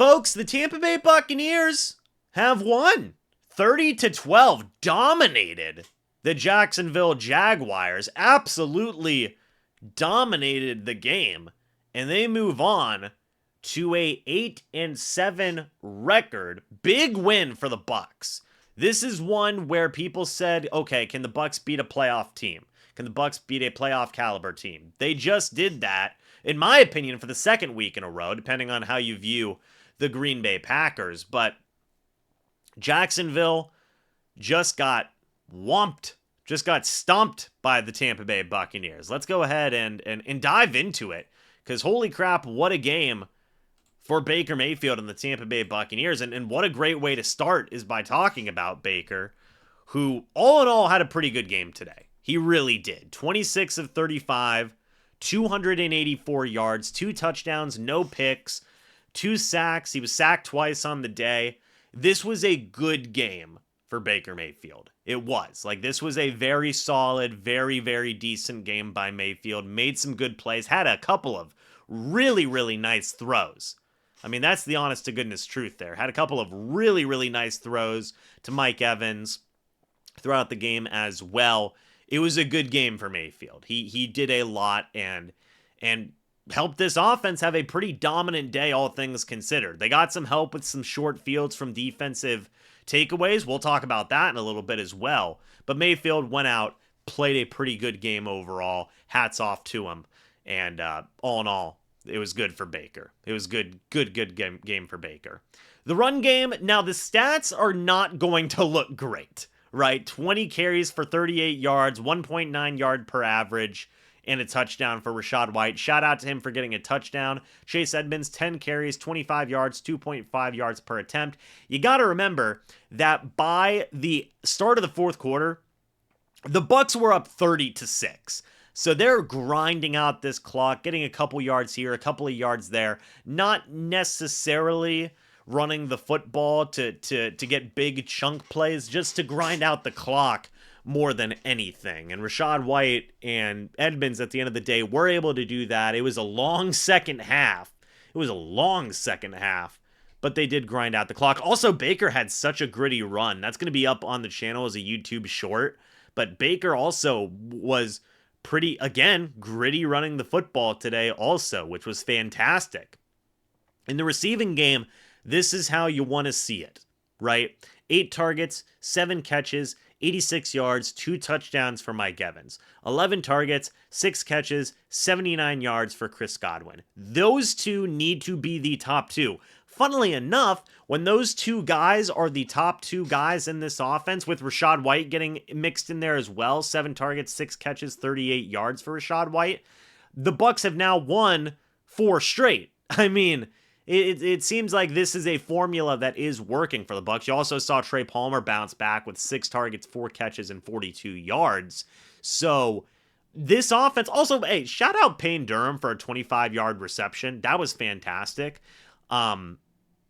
Folks, the Tampa Bay Buccaneers have won 30-12, dominated the Jacksonville Jaguars, absolutely dominated the game, and they move on to a 8-7 record. Big win for the Bucs. This is one where people said, okay, can the Bucs beat a playoff team? Can the Bucs beat a playoff caliber team? They just did that, in my opinion, for the second week in a row, depending on how you view the Green Bay Packers. But Jacksonville just got whomped, just got stomped by the Tampa Bay Buccaneers. Let's go ahead and dive into it, because holy crap, what a game for Baker Mayfield and the Tampa Bay Buccaneers. And what a great way to start is by talking about Baker, who all in all had a pretty good game today. He really did. 26 of 35, 284 yards, 2 touchdowns, no picks, 2 sacks. He was sacked twice on the day. This was a good game for Baker Mayfield. It was. This was a very solid, very, very decent game by Mayfield. Made some good plays. Had a couple of really, really nice throws. I mean, that's the honest to goodness truth there. Had a couple of really, really nice throws to Mike Evans throughout the game as well. It was a good game for Mayfield. He did a lot and helped this offense have a pretty dominant day, all things considered. They got some help with some short fields from defensive takeaways. We'll talk about that in a little bit as well. But Mayfield went out, played a pretty good game overall. Hats off to him. And all in all, it was good for Baker. It was good game for Baker. The run game, now the stats are not going to look great, right? 20 carries for 38 yards, 1.9 yard per average, and a touchdown for Rachaad White. Shout out to him for getting a touchdown. Chase Edmonds, 10 carries, 25 yards, 2.5 yards per attempt. You got to remember that by the start of the fourth quarter, the Bucs were up 30-6. So they're grinding out this clock, getting a couple yards here, a couple of yards there, not necessarily running the football to get big chunk plays, just to grind out the clock more than anything. And Rachaad White and Edmonds at the end of the day were able to do that. It was a long second half. But they did grind out the clock. Also, Baker had such a gritty run. That's going to be up on the channel as a YouTube short. But Baker also was pretty, again, gritty running the football today also, which was fantastic. In the receiving game, this is how you want to see it, right? 8 targets, 7 catches, 86 yards, 2 touchdowns for Mike Evans. 11 targets, 6 catches, 79 yards for Chris Godwin. Those two need to be the top 2. Funnily enough, when those 2 guys are the top 2 guys in this offense, with Rachaad White getting mixed in there as well, 7 targets, 6 catches, 38 yards for Rachaad White, the Bucs have now won 4 straight. I mean, it seems like this is a formula that is working for the Bucs. You also saw Trey Palmer bounce back with 6 targets, 4 catches, and 42 yards. So this offense, also, hey, shout out Payne Durham for a 25-yard reception. That was fantastic.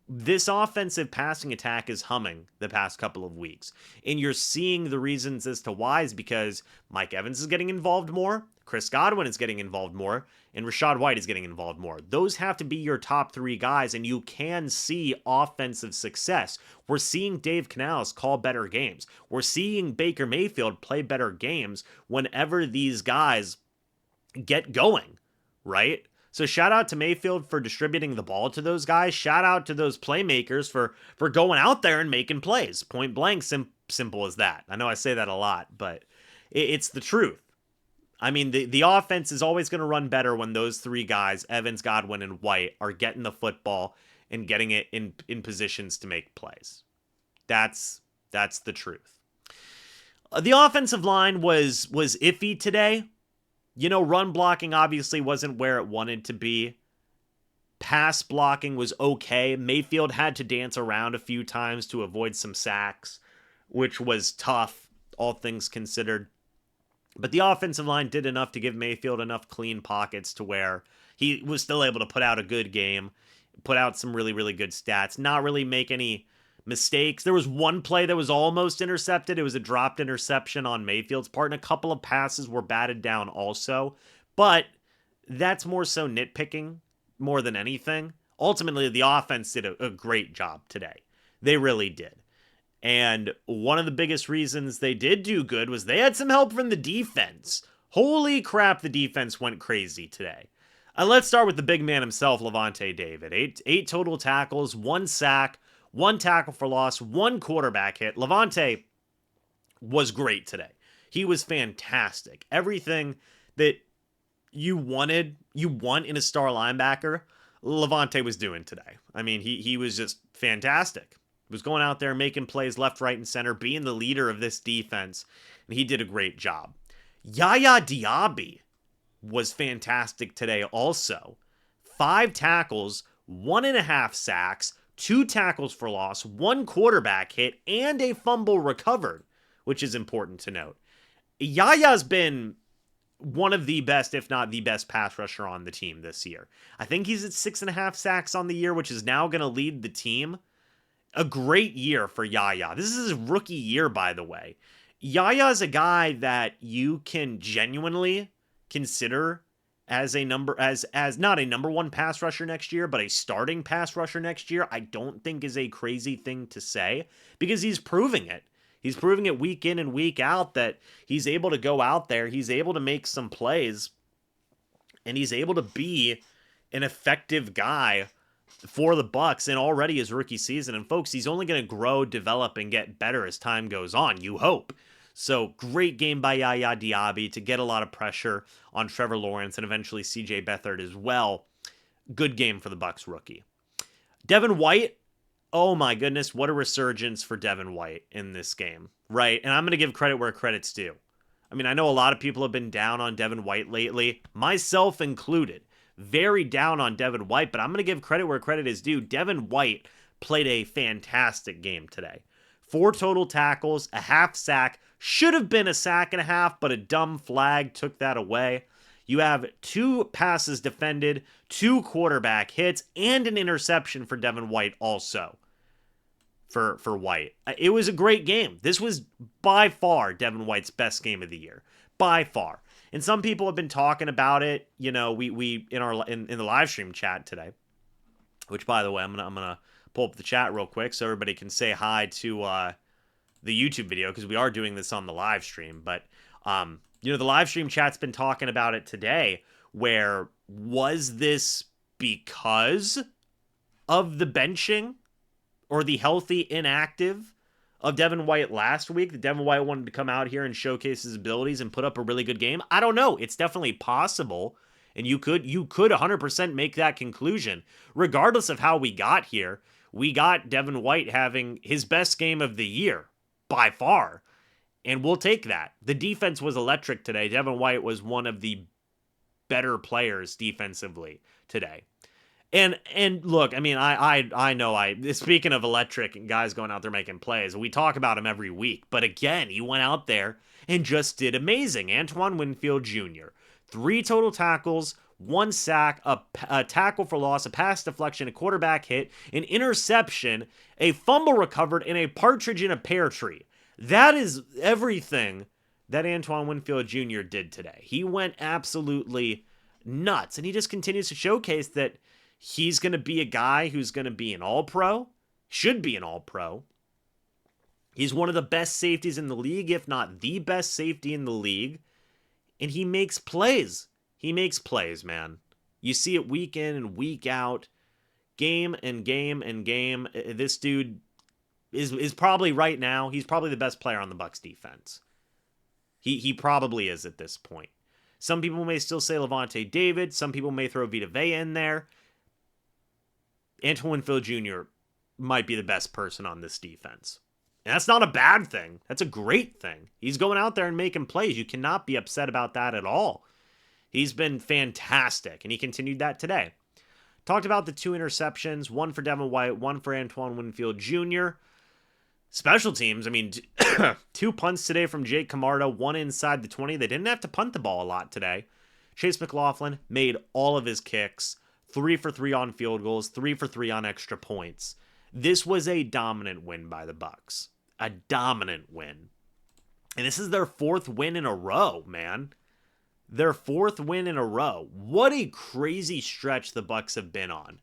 This offensive passing attack is humming the past couple of weeks. And you're seeing the reasons as to why is because Mike Evans is getting involved more, Chris Godwin is getting involved more, and Rachaad White is getting involved more. Those have to be your top 3 guys, and you can see offensive success. We're seeing Dave Canales call better games. We're seeing Baker Mayfield play better games whenever these guys get going, right? So shout out to Mayfield for distributing the ball to those guys. Shout out to those playmakers for going out there and making plays. Point blank, simple as that. I know I say that a lot, but it's the truth. I mean, the offense is always going to run better when those 3 guys, Evans, Godwin, and White, are getting the football and getting it in positions to make plays. That's the truth. The offensive line was iffy today. You know, run blocking obviously wasn't where it wanted to be. Pass blocking was okay. Mayfield had to dance around a few times to avoid some sacks, which was tough, all things considered. But the offensive line did enough to give Mayfield enough clean pockets to where he was still able to put out a good game, put out some really, really good stats, not really make any mistakes. There was one play that was almost intercepted. It was a dropped interception on Mayfield's part, and a couple of passes were batted down also. But that's more so nitpicking more than anything. ultimately the offense did a great job today. They really did. And one of the biggest reasons they did do good was they had some help from the defense. Holy crap, the defense went crazy today. Let's start with the big man himself, Lavonte David. Eight total tackles, 1 sack, 1 tackle for loss, 1 quarterback hit. Lavonte was great today. He was fantastic. Everything that you want in a star linebacker, Lavonte was doing today. I mean, he was just fantastic. He was going out there making plays left, right, and center, being the leader of this defense, and he did a great job. Yaya Diaby was fantastic today also. 5 tackles, 1.5 sacks, 2 tackles for loss, 1 quarterback hit, and a fumble recovered, which is important to note. Yaya's been one of the best, if not the best pass rusher on the team this year. I think he's at 6.5 sacks on the year, which is now going to lead the team. A great year for Yaya. This is his rookie year, by the way. Yaya is a guy that you can genuinely consider as not a number 1 pass rusher next year, but a starting pass rusher next year. I don't think is a crazy thing to say because he's proving it. He's proving it week in and week out that he's able to go out there, he's able to make some plays, and he's able to be an effective guy for the Bucs in already his rookie season. And folks, he's only going to grow, develop, and get better as time goes on, you hope. So great game by Yaya Diaby to get a lot of pressure on Trevor Lawrence and eventually CJ Beathard as well. Good game for the Bucs rookie. Devin White, oh my goodness, what a resurgence for Devin White in this game, right? And I'm going to give credit where credit's due. I mean, I know a lot of people have been down on Devin White lately, myself included. Very down on Devin White, but I'm going to give credit where credit is due. Devin White played a fantastic game today. 4 total tackles, a half sack, should have been a sack and a half, but a dumb flag took that away. You have 2 passes defended, 2 quarterback hits, and an interception for Devin White also. For White. It was a great game. This was by far Devin White's best game of the year. By far. And some people have been talking about it, you know, we in the live stream chat today, which by the way, I'm gonna pull up the chat real quick so everybody can say hi to the YouTube video because we are doing this on the live stream. But you know, the live stream chat's been talking about it today. Where was this because of the benching or the healthy inactive of Devin White last week? That Devin White wanted to come out here and showcase his abilities and put up a really good game? I don't know. It's definitely possible. And you could 100% make that conclusion. Regardless of how we got here, we got Devin White having his best game of the year by far. And we'll take that. The defense was electric today. Devin White was one of the better players defensively today. And look, I mean, I know speaking of electric and guys going out there making plays, we talk about him every week. But again, he went out there and just did amazing. Antoine Winfield Jr., 3 total tackles, 1 sack, a tackle for loss, a pass deflection, a quarterback hit, an interception, a fumble recovered, and a partridge in a pear tree. That is everything that Antoine Winfield Jr. did today. He went absolutely nuts. And he just continues to showcase that he's going to be a guy who's going to be an all-pro, should be an all-pro. He's one of the best safeties in the league, if not the best safety in the league. And he makes plays. He makes plays, man. You see it week in and week out, game and game and game. This dude is probably right now, he's probably the best player on the Bucs defense. He probably is at this point. Some people may still say Lavonte David. Some people may throw Vita Vea in there. Antoine Winfield Jr. might be the best person on this defense. And that's not a bad thing. That's a great thing. He's going out there and making plays. You cannot be upset about that at all. He's been fantastic, and he continued that today. Talked about the 2 interceptions, 1 for Devin White, 1 for Antoine Winfield Jr. Special teams, I mean, 2 punts today from Jake Camarda, 1 inside the 20. They didn't have to punt the ball a lot today. Chase McLaughlin made all of his kicks, 3 for 3 on field goals, 3 for 3 on extra points. This was a dominant win by the Bucs. A dominant win. And this is their 4th win in a row, man. Their 4th win in a row. What a crazy stretch the Bucs have been on.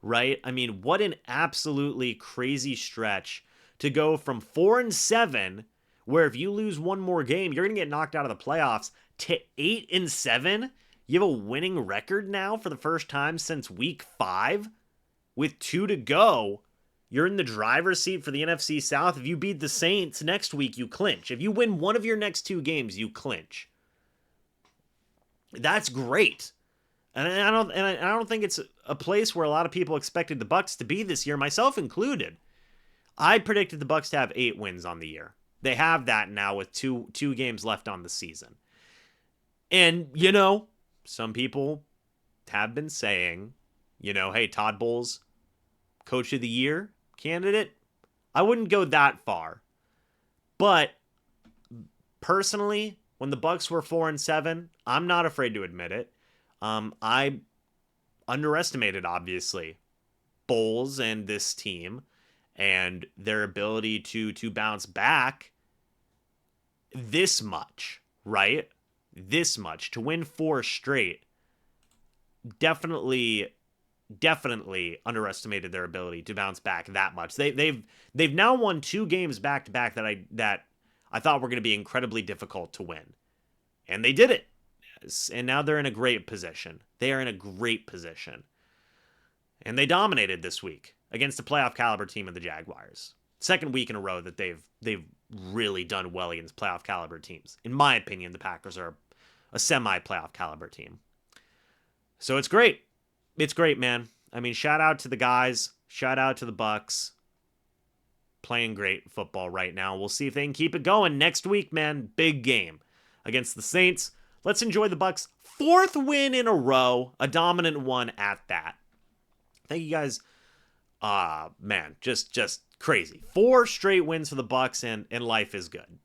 right? I mean, what an absolutely crazy stretch to go from 4-7, where if you lose one more game, you're going to get knocked out of the playoffs, to 8-7. You have a winning record now for the first time since week 5 with 2 to go. You're in the driver's seat for the NFC South. If you beat the Saints next week, you clinch. If you win one of your next 2 games, you clinch. That's great. And I don't think it's a place where a lot of people expected the Bucs to be this year, myself included. I predicted the Bucs to have 8 wins on the year. They have that now with two games left on the season. And, some people have been saying, hey, Todd Bowles, Coach of the Year candidate. I wouldn't go that far. But personally, when the Bucs were 4-7, I'm not afraid to admit it. I underestimated, obviously, Bowles and this team and their ability to bounce back this much, right? This much. To win 4 straight, definitely underestimated their ability to bounce back that much. They've now won 2 games back to back that I thought were going to be incredibly difficult to win. And they did it. And now they're in a great position. They are in a great position. And they dominated this week against a playoff caliber team of the Jaguars. Second week in a row that they've really done well against playoff caliber teams. In my opinion, the Packers are a semi-playoff caliber team. So it's great. It's great, man. I mean, shout out to the guys. Shout out to the Bucs. Playing great football right now. We'll see if they can keep it going next week, man. Big game against the Saints. Let's enjoy the Bucs' 4th win in a row, a dominant one at that. Thank you guys. Man, just crazy. 4 straight wins for the Bucs, and life is good.